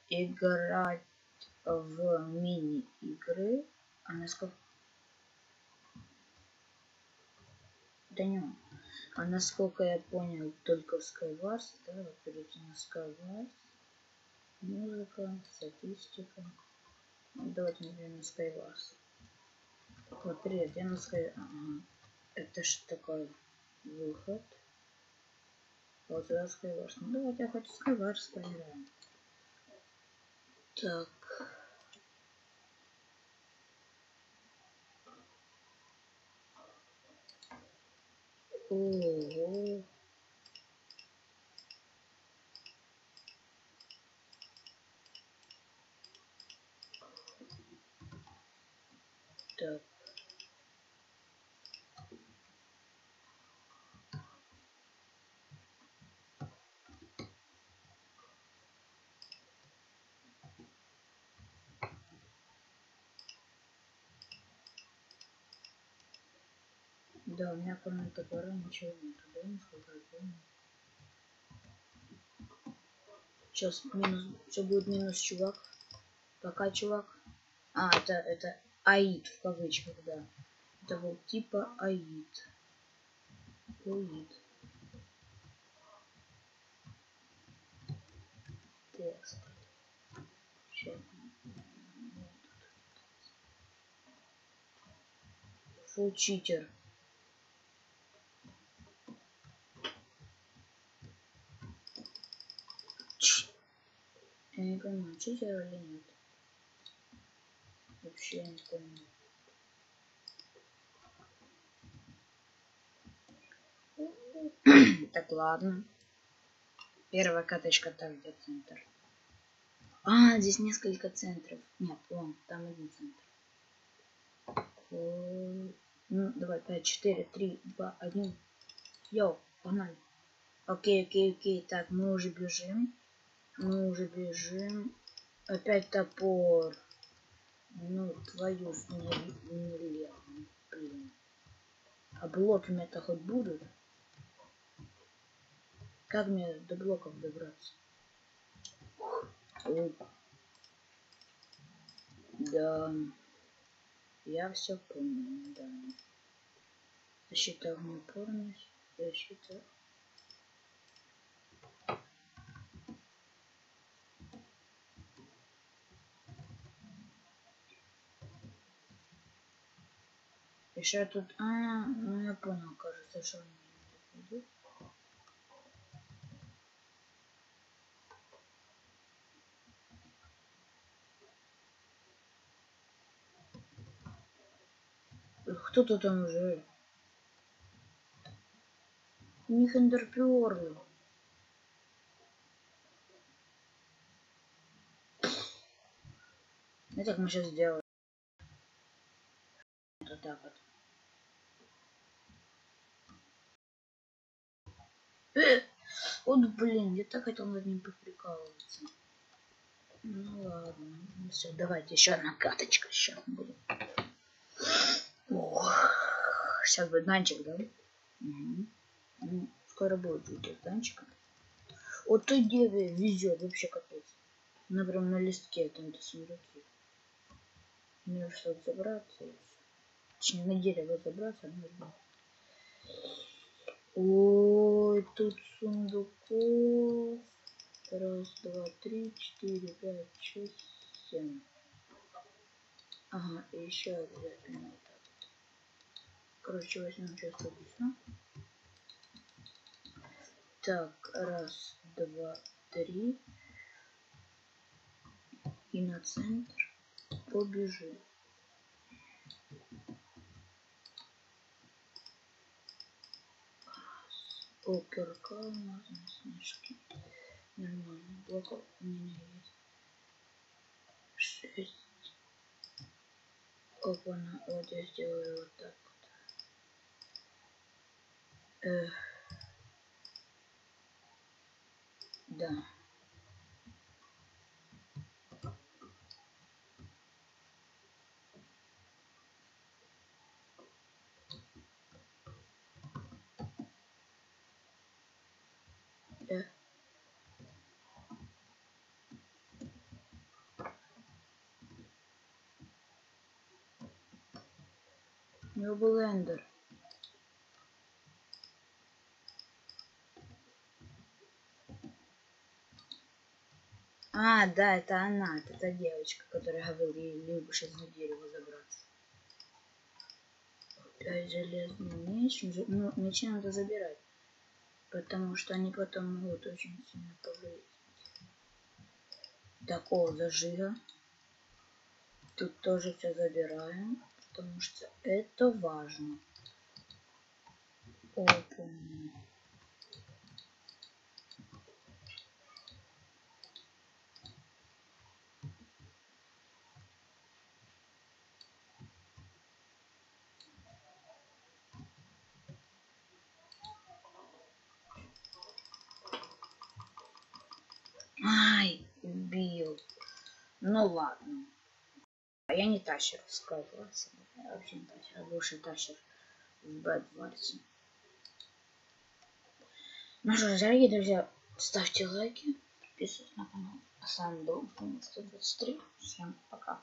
играть в мини-игры. А насколько... Да не. А насколько я понял, только в Skywars, да, вот перейти на Skywars. Музыка, статистика. Ну, давайте, например, на Skywars. Вот, привет, я на Skywars. Ага. Это что такое? Выход. Вот сюда Skywars. Ну, давайте я хоть Skywars поиграем. Так. Ого. Так. Да, у меня кроме топора ничего нету, да, насколько я помню. Сейчас минус, все будет минус, чувак. Пока, чувак. А, это аид в кавычках, да. Это был типа аид. Аид. Тест. Сейчас. Фул читер. Я не понимаю, читер или нет. Вообще не понимаю. Так, ладно. Первая каточка, так, где центр? А, здесь несколько центров. Нет, вон, там один центр. Ну, давай, 5, 4, 3, 2, 1. Йоу, погнали. Окей, окей, окей. Так, мы уже бежим. Мы уже бежим. Опять топор. Ну, твою налево. Блин. А блоки у меня-то хоть будут? Как мне до блоков добраться? Да. Я все понял, да. Защита огнеупорность. Защита. Еще тут... ну я понял, кажется, что они идут. Кто-то там уже. У них эндерперлы. Знаете, как мы сейчас сделаем? Вот так вот. Вот блин, я так хотел над ним поприкалываться. Ну ладно. Ну, все, давайте еще одна каточка. Сейчас будет. Ох. Сейчас будет данчик, да? Угу. Ну, скоро будет видео с данчиком. Вот той деве везет, вообще капец. Она прям на листке, там-то сундуки. Мне что-то забраться. Точнее, на дерево забраться нужно. Ой, тут сундуков. Раз, два, три, 4, 5, 6, 7. Ага, и еще обязательно вот так. Короче, возьмем сейчас тут все. Так, раз, два, три. И на центр побежим. О, кирка, алмазные снежки. Нормально. Блоков у меня есть 6. Опа-на, вот я сделаю вот так вот. Да. него был эндер. А, да, это она, это та девочка, которая говорила, ей любишь из-за дерева забраться. Опять железный меч. Ну, мечи надо забирать, потому что они потом могут очень сильно повредить. Такого зажига. Тут тоже все забираем, потому что это важно. Опа. Ай, убил. Ну ладно. А я не тащер в Skywars. Я вообще не тащер. Я больше тащер в Bedwars. Ну что ж, дорогие друзья, ставьте лайки, подписывайтесь на канал. А с вами был 123. Всем пока.